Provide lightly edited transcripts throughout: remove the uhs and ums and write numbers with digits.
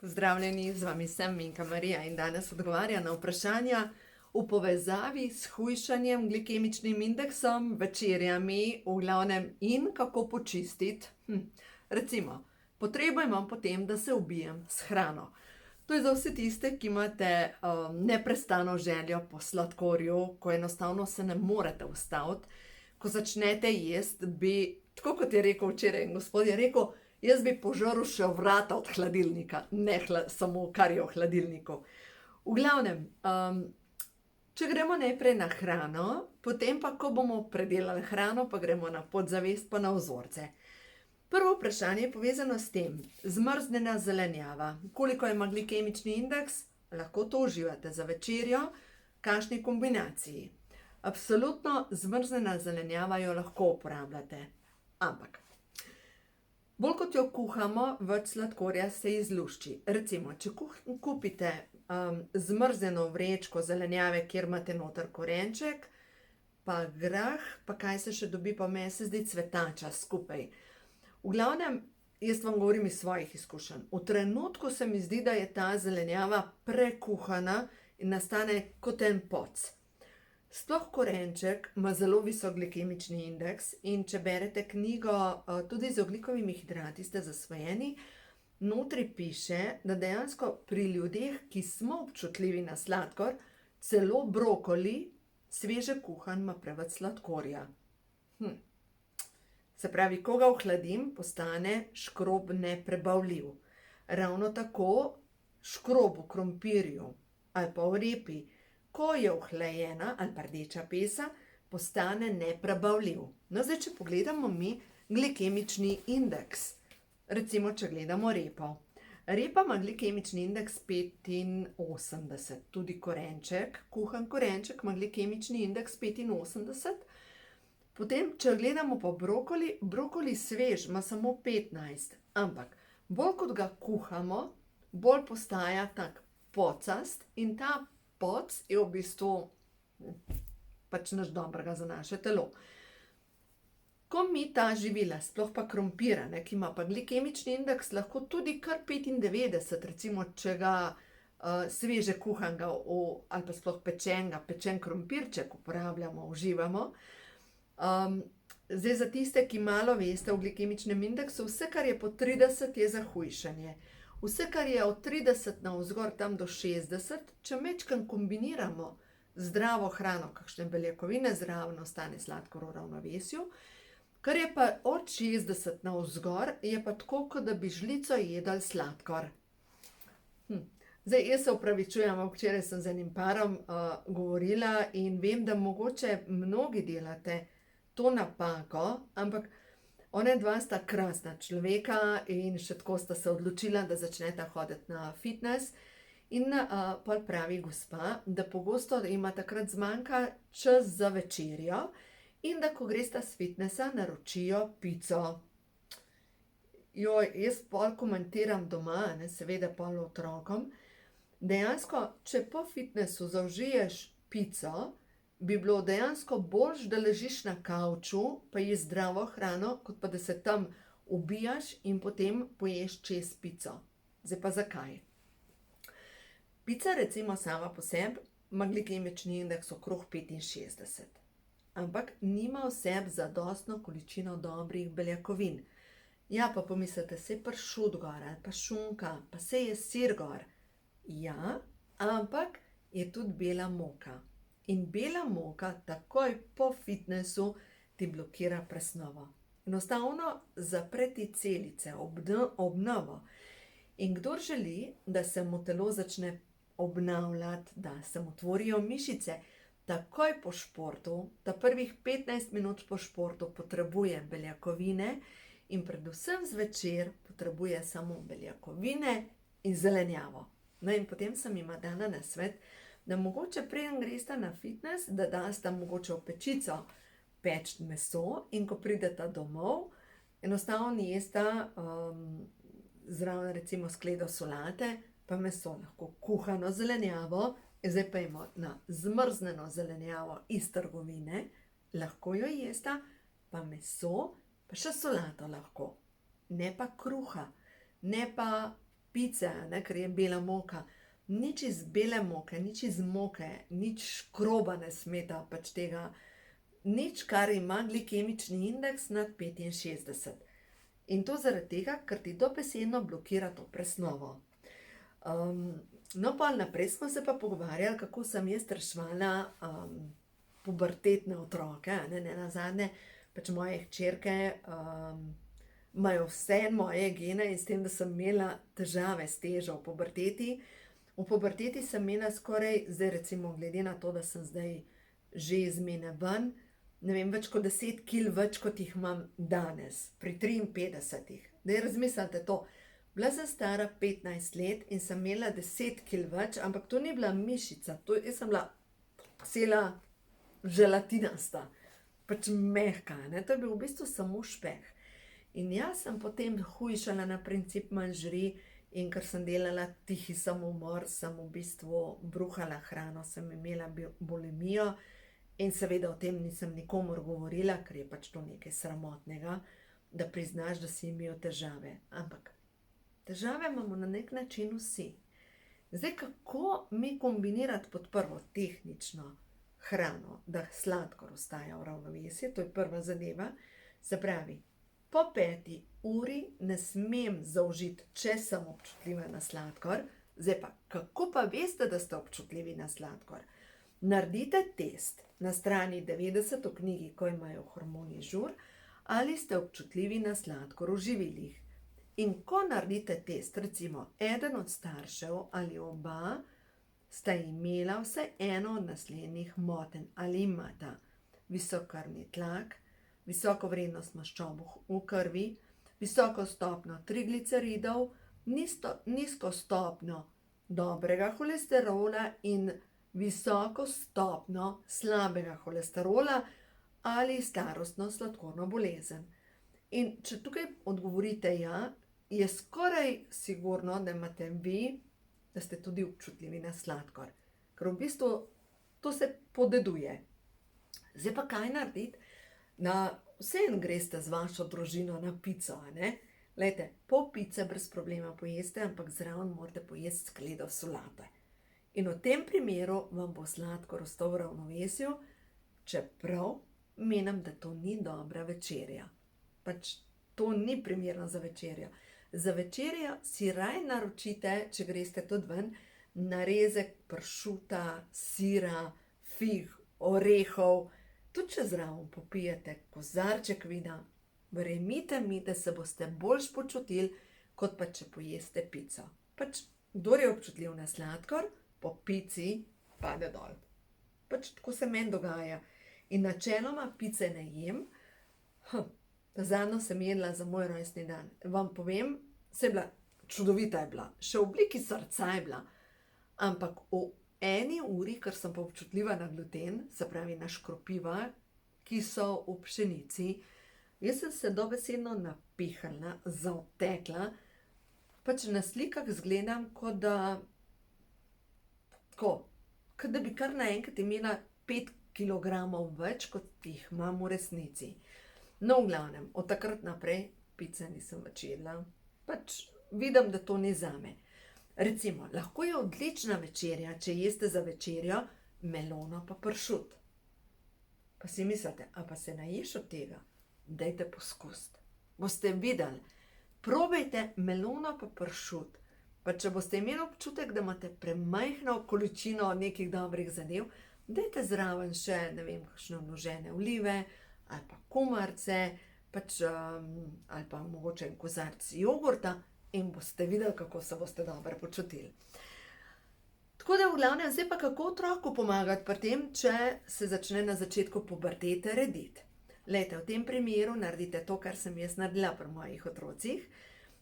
Pozdravljeni, z vami sem Minka Marija in danes odgovarja na vprašanja v povezavi s hujšanjem, glikemičnim indeksom, večerjami, v glavnem in kako počistiti. Recimo, potrebo imam potem, da se ubijem s hrano. To je za vse tiste, ki imate neprestano željo po sladkorju, ko enostavno se ne morete ustaviti. Ko začnete jesti, bi, tako kot je rekel včeraj gospod, je rekel, jaz bi požrl še vrata od hladilnika, ne samo kar je v hladilniku. V glavnem, če gremo najprej na hrano, potem pa, ko bomo predelali hrano, pa gremo na podzavest pa na vzorce. Prvo vprašanje je povezano s tem, zmrznjena zelenjava. Koliko ima glikemični indeks? Lahko to uživate za večerjo, kakšni kombinaciji. Absolutno zmrznjena zelenjava jo lahko uporabljate, ampak bolj kot jo kuhamo, več sladkorja se izlušči. Recimo, če kupite zmrznjeno vrečko zelenjave, kjer imate noter korenček, pa grah, pa kaj se še dobi, pa meni se zdi cvetača skupaj. V glavnem, jaz vam govorim iz svojih izkušenj. V trenutku se mi zdi, da je ta zelenjava prekuhana in nastane kot en poc. Sploh korenček ima zelo visok glikemični indeks in če berete knjigo tudi z ogljikovimi hidrati ste zasvojeni, notri piše, da dejansko pri ljudeh, ki smo občutljivi na sladkor, celo brokoli, sveže kuhan, ima preveč sladkorja. Se pravi, ko ga ohladim, postane škrob neprebavljiv. Ravno tako škrob v krompirju ali pa v repi, ko je ohlajena ali pa rdeča pesa, postane neprebavljiv. No, zdaj, če pogledamo mi glikemični indeks, recimo, če gledamo repo. Repa ima glikemični indeks 85, tudi korenček, kuhan korenček ima glikemični indeks 85. Potem, če gledamo pa brokoli, brokoli svež ima samo 15, ampak bolj kot ga kuhamo, bolj postaja tak pocast in ta poc je v bistvu pač nič dobrega za naše telo. Ko mi ta živila, sploh pa krompir, ki ima pa glikemični indeks lahko tudi kar 95, recimo, če ga sveže kuhanega ali pa sploh pečen krompirček uporabljamo, uživamo. Zdaj, za tiste, ki malo veste o glikemičnem indeksu, vse, kar je po 30, je za hujšanje. Vse, kar je od 30 navzgor tam do 60, če majčkeno kombiniramo zdravo hrano, kakšne beljakovine zraven, ostane sladkor v ravnovesju. Kar je pa od 60 navzgor, je pa tako, kot da bi žlico jedli sladkor. Zdaj, jaz se opravičujem, včeraj sem z enim parom govorila in vem, da mogoče mnogi delate to napako, ampak ona dva sta krasna človeka in še tako sta se odločila, da začneta hoditi na fitness. In pol pravi gospa, da pogosto ima takrat zmanjka čas za večerjo in da ko gresta s fitnessa, naročijo pico. Jaz pol komentiram doma, seveda pol otrokom. Dejansko, če po fitnessu zaužiješ pico, bi bilo dejansko boljše, da ležiš na kavču, pa ješ zdravo hrano, kot pa da se tam ubijaš in potem poješ čez pico. Zdaj pa zakaj? Pica recimo sama po sebi ima glikemični indeks okrog 65, ampak nima v sebi zadostno količino dobrih beljakovin. Ja, pa pomislite, saj pršut gor, ali pa šunka, pa saj je sir gor. Ja, ampak je tudi bela moka. In bela moka takoj po fitnessu ti blokira presnovo. Enostavno zapre ti celice, obnovo. In kdor želi, da se mu telo začne obnavljati, da se mu tvorijo mišice, takoj po športu, ta prvih 15 minut po športu potrebuje beljakovine in predvsem zvečer potrebuje samo beljakovine in zelenjavo. No in potem sem jima dala nasvet, da mogoče preden gresta na fitness, da dasta mogoče v pečico peči meso in ko prideta domov, enostavno jesta zraven recimo skledo solate, pa meso, lahko kuhano zelenjavo, zdaj pa ima na zmrznjeno zelenjavo iz trgovine, lahko jo jesta, pa meso, pa še solato lahko. Ne pa kruha, ne pa pice, ne, ker je bela moka, nič iz bele moke, nič iz moke, nič škroba ne smeta pač tega, nič, kar ima glikemični indeks nad 65. In to zaradi tega, ker ti dobesedno blokira to presnovo. No, pa naprej smo se pa pogovarjali, kako sem jaz reševala pubertetne otroke, ne nazadnje, pač moje hčerke imajo vse moje gene in s tem, da sem imela težave s težo v puberteti. V puberteti sem imela skoraj, zdaj recimo glede na to, da sem zdaj že iz mene ven, ne vem, več kot 10 kil več, kot jih imam danes, pri 53. Daj razmislite to. Bila sem stara 15 let in sem imela 10 kil več, ampak to ni bila mišica, jaz sem bila cela želatinasta, pač mehka, ne? To je bil v bistvu samo špeh. In jaz sem potem hujšala na princip manj žri in ker sem delala tihi samomor, sem v bistvu bruhala hrano, sem imela bulimijo in seveda o tem nisem nikomur govorila, ker je pač to nekaj sramotnega, da priznaš, da si imel težave. Ampak težave imamo na nek način vsi. Zdaj, kako mi kombinirati pod prvo tehnično hrano, da sladkor ostaja v ravnovesju, to je prva zadeva. Se pravi, po 5 uri ne smem zaužiti, če sem občutljiva na sladkor. Zdaj pa, kako pa veste, da ste občutljivi na sladkor? Naredite test na strani 90 v knjigi, ko imajo hormoni žur, ali ste občutljivi na sladkor v živilih. In ko naredite test, recimo eden od staršev ali oba, sta imela vse eno od naslednjih motenj, ali imata visok krvni tlak, visoko vrednost maščob v krvi, visoko stopnjo trigliceridov, nizko stopnjo dobrega holesterola in visoko stopnjo slabega holesterola ali starostno sladkorno bolezen. In če tukaj odgovorite ja, je skoraj sigurno, da imate vi, da ste tudi občutljivi na sladkor. Ker v bistvu to se podeduje. Zdaj pa kaj narediti? Vseeno greste z vašo družino na pico, ne? Glejte, pol pice brez problema pojeste, ampak zraven morate pojesti skledo solate. In v tem primeru vam bo sladkor ostal v ravnovesju, čeprav menim, da to ni dobra večerja. Pač to ni primerno za večerjo. Za večerjo si raje naročite, če greste tudi ven, narezek pršuta, sira, fig, orehov, tudi če zraven popijete kozarček vina, verjemite mi, da se boste boljš počutili, kot pa če pojeste pico. Pač, kdor je občutljiv na sladkor, po pici pade dol. Pač tako se meni dogaja. In načeloma pice ne jem. Zadnjo sem jedla za moj rojstni dan. Vam povem, čudovita je bila, še v obliki srca je bila. Ampak v 1 uri, ker sem pa občutljiva na gluten, se pravi na škropiva, ki so v pšenici, jaz sem se dobesedno napihnila, zatekla, pač na slikah izgledam, kot da bi kar naenkrat imela 5 kilogramov več, kot jih imam v resnici. No, v glavnem, od takrat naprej pice nisem več jedla. Pač vidim, da to ni zame. Recimo, lahko je odlična večerja, če jeste za večerjo melono pa pršut. Pa si mislite, a pa se naješ od tega? Dajte poskusiti. Boste videli, probajte melono pa pršut. Pa če boste imeli občutek, da imate premajhno količino nekih dobrih zadev, dajte zraven še, ne vem, kakšne vložene olive, ali pa kumarce, ali pa mogoče en kozarec jogurta in boste videli, kako se boste dobro počutili. Tako da v glavnem, zdaj pa kako otroku pomagati pri tem, če se začne na začetku pubertete rediti. Glejte, v tem primeru naredite to, kar sem jaz naredila pri mojih otrocih.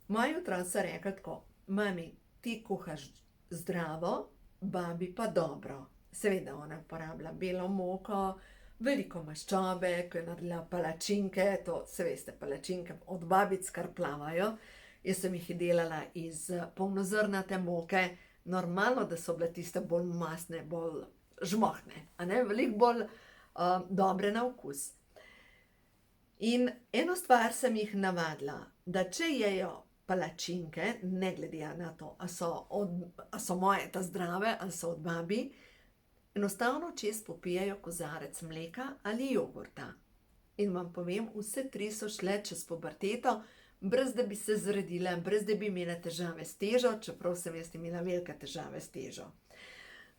Moji otroci so rekli tako: mami, ti kuhaš zdravo, babi pa dobro. Seveda ona uporablja belo moko, veliko maščobe, ko je naredila palačinke, to se veste, palačinke od babic kar plavajo. Jaz sem jih delala iz polnozrnate moke, normalno, da so bile tiste bolj mastne, bolj žmohne, veliko bolj dobre na okus. In eno stvar sem jih navadila, da če jejo palačinke, ne glede na to, a so moje ta zdrave, ali so od babi, enostavno čez popijajo kozarec mleka ali jogurta. In vam povem, vse tri so šle čez puberteto, brez da bi se zredile, brez da bi imele težave s težo, čeprav sem jaz imela velike težave s težo.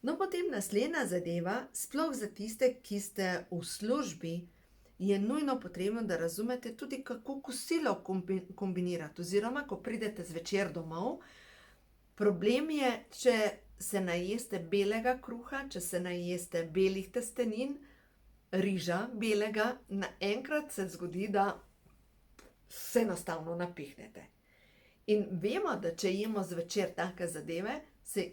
No, potem naslednja zadeva, sploh za tiste, ki ste v službi, je nujno potrebno, da razumete tudi, kako kosilo kombinirati, oziroma, ko pridete zvečer domov. Problem je, če se najeste belega kruha, če se najeste belih testenin, riža belega, naenkrat se zgodi, da se enostavno napihnete. In vemo, da če jemo zvečer take zadeve,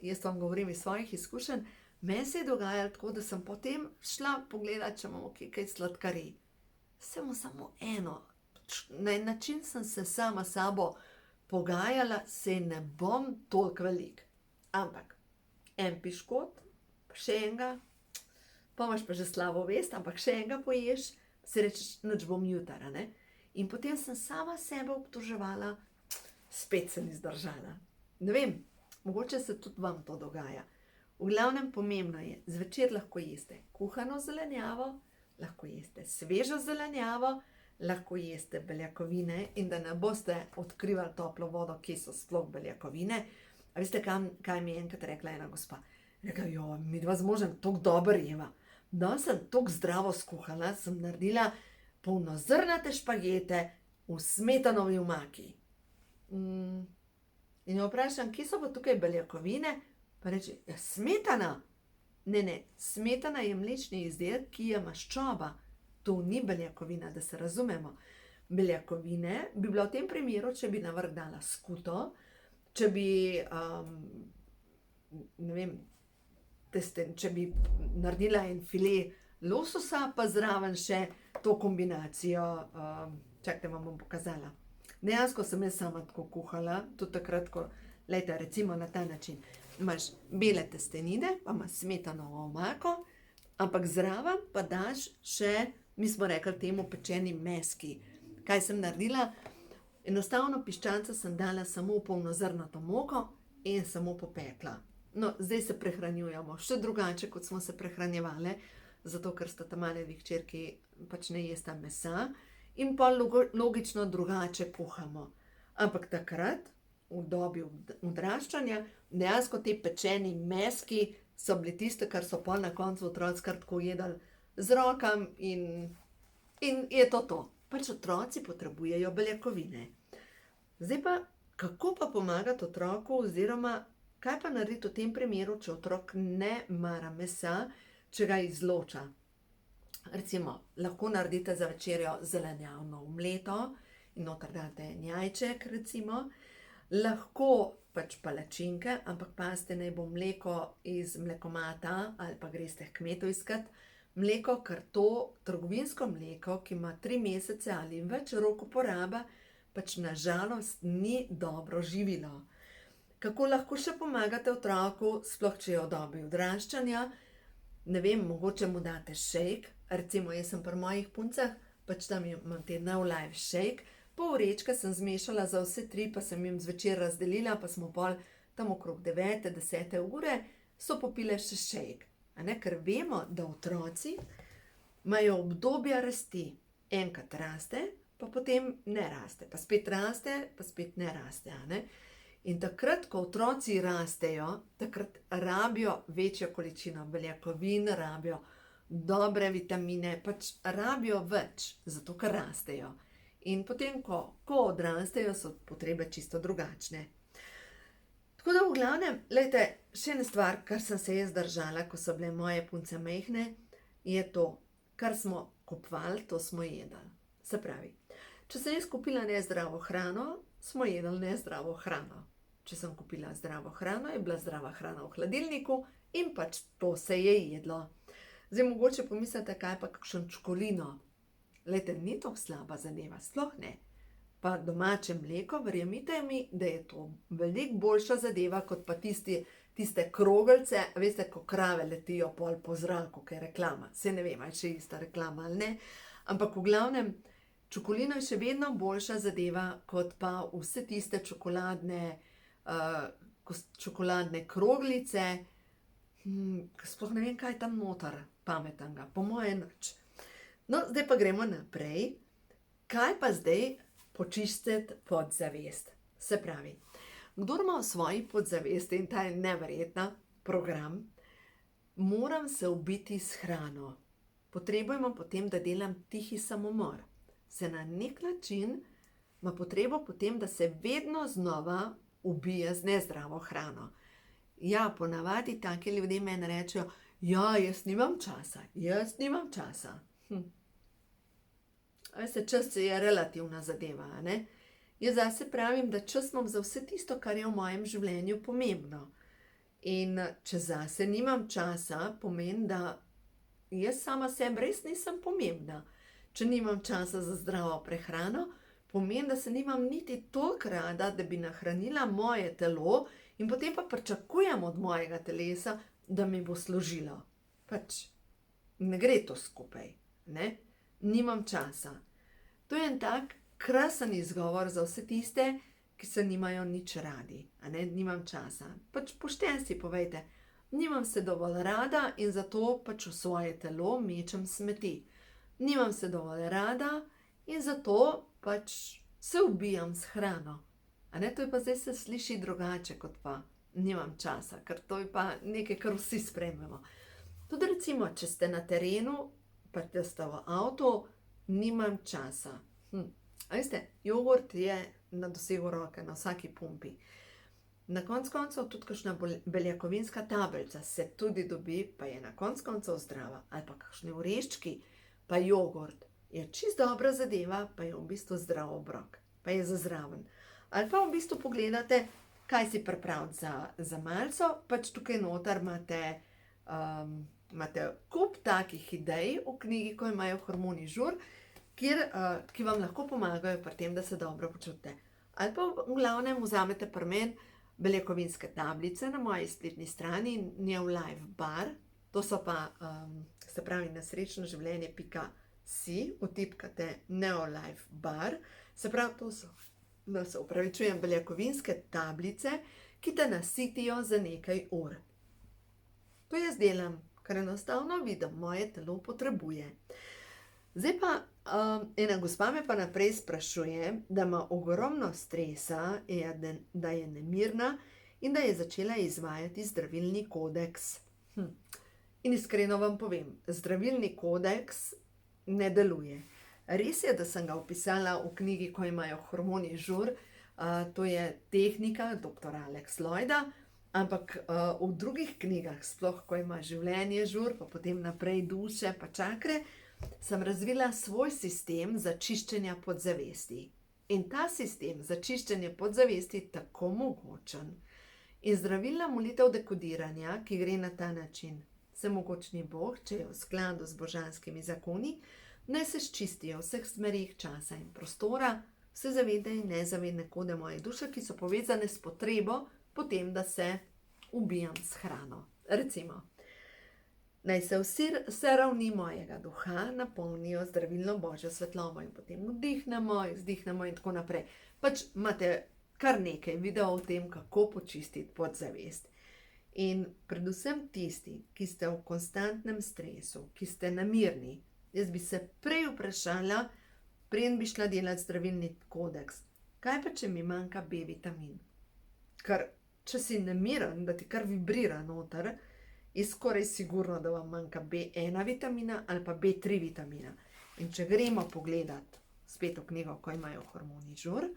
jaz vam govorim iz svojih izkušenj, meni se je dogajalo tako, da sem potem šla pogledati, če imamo kaj sladkarij. Samo eno. Na način sem se sama sabo pogajala, se ne bom toliko velik. Ampak en piškot, pa še enega, pa imaš pa že slabo vest, ampak še enega poješ, si rečeš, nič bom jutara, ne? In potem sem sama sebe obtoževala, spet sem izdržala. Ne vem, mogoče se tudi vam to dogaja. V glavnem pomembno je, zvečer lahko jeste kuhano zelenjavo, lahko jeste svežo zelenjavo, lahko jeste beljakovine in da ne boste odkrivali toplo vodo, kje so sploh beljakovine. A veste, kaj mi je enkrat rekla ena gospa? Rekla, midva z možem toliko dobro jeva. Da sem toliko zdravo skuhala, sem naredila polnozrnate špagete v smetanovi omaki. In jo vprašam, kje so pa tukaj beljakovine? Pa reče, smetana. Ne, smetana je mlečni izdelek, ki je maščoba. To ni beljakovina, da se razumemo. Beljakovine bi bila v tem primeru, če bi na vrh dala skuto, če bi, ne vem, če bi naredila en file lososa, pa zraven še to kombinacijo, čakajte, vam bom pokazala. Dejansko sem jaz sama tako kuhala, tudi takrat, ko, lejte, recimo na ta način. Imaš bele testenine, pa imaš smetanovo omako, ampak zraven pa daš še, mi smo rekli temu, pečeni meski. Kaj sem naredila? Enostavno piščanca sem dala samo v polnozrnato moko in samo popekla. No, zdaj se prehranjujemo še drugače, kot smo se prehranjevali, zato ker sta ta mali hčerki pač ne jesta mesa in pa logično drugače kuhamo. Ampak takrat, v dobi odraščanja, dejansko te pečeni meski so bili tiste, kar so pol na koncu otroci kar tako jedli z rokam in je to. Pač otroci potrebujejo beljakovine. Zdaj pa, kako pa pomagati otroku oziroma kaj pa narediti v tem primeru, če otrok ne mara mesa, če ga izloča? Recimo, lahko naredite za večerjo zelenjavno omleto in noter date en jajček, recimo. Lahko pač palačinke, ampak pazite, naj bo mleko iz mlekomata ali pa greste k kmetu iskat mleko, ker to trgovinsko mleko, ki ima 3 mesece ali več rok uporabe, pač nažalost ni dobro živilo. Kako lahko še pomagate otroku, sploh če je v dobi odraščanja? Ne vem, mogoče mu date šejk, recimo jaz sem pri mojih puncah, pač tam imam te Now Life shake, pol vrečke sem zmešala za vse 3, pa sem jim zvečer razdelila, pa smo pol tam okrog 9, 10 ure, so popile še šejk. Ker vemo, da otroci imajo obdobja rasti. Enkrat raste, pa potem ne raste, pa spet raste, pa spet ne raste, In takrat, ko otroci rastejo, takrat rabijo večjo količino beljakovin, rabijo dobre vitamine, pač rabijo več, zato ker rastejo. In potem, ko odrastejo, so potrebe čisto drugačne. Tako da v glavnem, glejte, še ena stvar, kar sem se jaz držala, ko so bile moje punce majhne, je to, kar smo kupovali, to smo jedli. Se pravi, če sem jaz kupila nezdravo hrano, smo jedli nezdravo hrano. Če sem kupila zdravo hrano, je bila zdrava hrana v hladilniku in pač to se je jedlo. Zdaj mogoče pomislite, kaj pa kakšen čokolino. Glejte, ni to slaba zadeva, sploh ne. Pa domače mleko, verjemite mi, da je to veliko boljša zadeva, kot pa tiste krogelce, veste, ko krave letijo pol po zraku, kaj je reklama. Saj ne vem, ali še ista reklama ali ne. Ampak v glavnem, Čokolina je še vedno boljša zadeva, kot pa vse tiste čokoladne kroglice. Sploh ne vem, kaj je tam noter pametnega, po moje nič. No, zdaj pa gremo naprej. Kaj pa zdaj počistiti podzavest? Se pravi, kdor ima v svoji podzavesti, in ta je neverjetna, program, moram se ubiti s hrano. Potrebujemo potem, da delam tihi samomor. Se na nek način ima potrebo potem, da se vedno znova ubija z nezdravo hrano. Ja, ponavadi taki ljudje meni rečejo, ja, jaz nimam časa. Veste, čas je relativna zadeva, a ne? Jaz zase pravim, da čas imam za vse tisto, kar je v mojem življenju pomembno. In če zase nimam časa, pomeni, da jaz sama sebi res nisem pomembna. Če nimam časa za zdravo prehrano, pomeni, da se nimam niti toliko rada, da bi nahranila moje telo in potem pa pričakujem od mojega telesa, da mi bo služilo. Pač ne gre to skupaj, ne? Nimam časa. To je en tak krasen izgovor za vse tiste, ki se nimajo nič radi, a ne? Nimam časa. Pač pošteno si povejte, nimam se dovolj rada in zato pač v svoje telo mečem smeti. Nimam se dovolj rada in zato pač se ubijam s hrano. A ne, to je pa zdaj se sliši drugače kot pa nimam časa, ker to je pa nekaj, kar vsi sprejmemo. Tudi recimo, če ste na terenu, pa ste v avtu, nimam časa. A veste, jogurt je na dosegu roke, na vsaki pumpi. Na koncu koncev tudi kakšna beljakovinska tablica se tudi dobi, pa je na koncu koncev zdrava. Ali pa kakšni oreščki, pa jogurt. Je čisto dobra zadeva, pa je v bistvu zdrav obrok. Pa je za zraven. Ali pa v bistvu pogledate, kaj si pripraviti za malico, pač tukaj noter imate kup takih idej v knjigi, ko imajo hormoni žur, ki vam lahko pomagajo pri tem, da se dobro počutite. Ali pa v glavnem vzamete pri meni beljakovinske tablice na moji spletni strani New Life Bar, to so pa, se pravi, nasrečnoživljenje.si, vtipkate New Life Bar, se pravi, to so, da se upravičujem, beljakovinske tablice, ki te nasitijo za nekaj ur. To jaz delam, ker enostavno vidim, moje telo potrebuje. Zdaj pa, ena gospa me pa naprej sprašuje, da ima ogromno stresa, da je nemirna in da je začela izvajati zdravilni kodeks. In iskreno vam povem, zdravilni kodeks ne deluje. Res je, da sem ga opisala v knjigi, ko imajo hormoni žur, to je tehnika dr. Alex Lloyda, ampak v drugih knjigah, sploh ko ima življenje žur, pa potem naprej duše, pa čakre, sem razvila svoj sistem za čiščenje podzavesti. In ta sistem za čiščenje podzavesti je tako mogočen. In zdravilna molitev dekodiranja, ki gre na ta način, vsemogočni Bog, če je v skladu z božanskimi zakoni, naj se sčistijo vseh smerih časa in prostora, vse zavedne in nezavedne kode moje duše, ki so povezane s potrebo potem, da se ubijam s hrano. Recimo, naj se vse ravni mojega duha napolnijo zdravilno božjo svetlobo in potem vdihnemo, izdihnemo in tako naprej. Pač imate kar nekaj videov o tem, kako počistiti podzavest. In predvsem tisti, ki ste v konstantnem stresu, ki ste nemirni, jaz bi se prej vprašala, preden bi šla delati zdravilni kodeks, kaj pa, če mi manjka B vitamin? Ker, če si nemiren, da ti kar vibrira noter, je skoraj sigurno, da vam manjka B1 vitamina ali pa B3 vitamina. In če gremo pogledat spet v knjigo, ko imajo hormoni žur,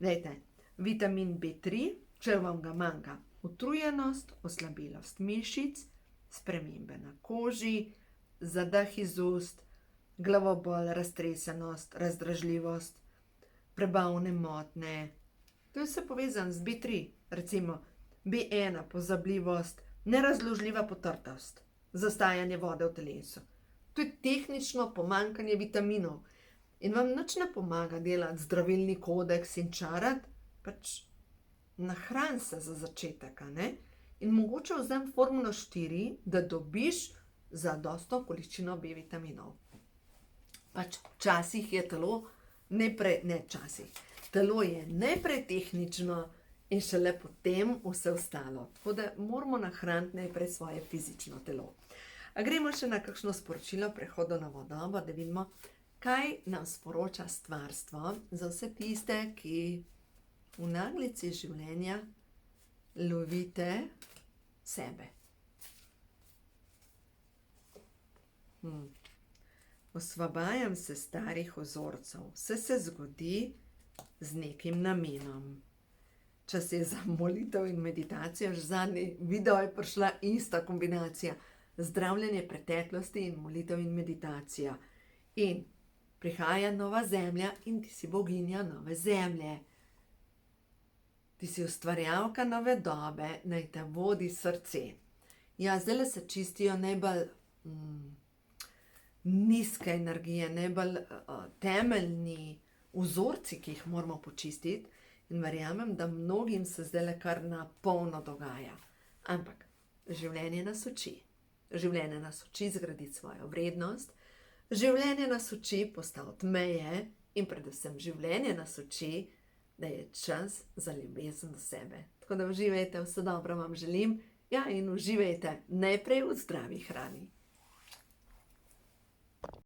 dajte, vitamin B3, če vam ga manjka, utrujenost, oslabelost mišic, spremembe na koži, zadah iz ust, glavobol, raztresenost, razdražljivost, prebavne motnje. To je vse povezano z B3, recimo B1, pozabljivost, nerazložljiva potrtost, zastajanje vode v telesu. To je tehnično pomanjkanje vitaminov. In vam nič ne pomaga delati zdravilni kodeks in čarati, pač nahran se za začetek, ne? In mogoče vzem formulo 4, da dobiš zadostno količino B vitaminov. Pač včasih je telo ne včasih. Telo je najprej tehnično in šele potem vse ostalo. Tako da moramo nahraniti najprej svoje fizično telo. A gremo še na kakšno sporočilo prehodu na novo, da vidimo, kaj nam sporoča stvarstvo za vse tiste, ki v naglici življenja lovite sebe. Osvobajam se starih vzorcev. Vse se zgodi z nekim namenom. Čas je za molitev in meditacijo. Že zadnji video je prišla ista kombinacija. Zdravljenje preteklosti in molitev in meditacija. In prihaja nova zemlja in ti si boginja nove zemlje. Ti si ustvarjalka nove dobe, naj te vodi srce. Ja, zdaj se čistijo najbolj nizke energije, najbolj temeljni vzorci, ki jih moramo počistiti. In verjamem, da mnogim se zdaj kar na polno dogaja. Ampak življenje nas uči. Življenje nas uči zgraditi svojo vrednost. Življenje nas uči postaviti meje in predvsem življenje nas uči, da je čas za ljubezen do sebe. Tako da uživajte, vse dobro vam želim. Ja, in uživajte najprej v zdravi hrani.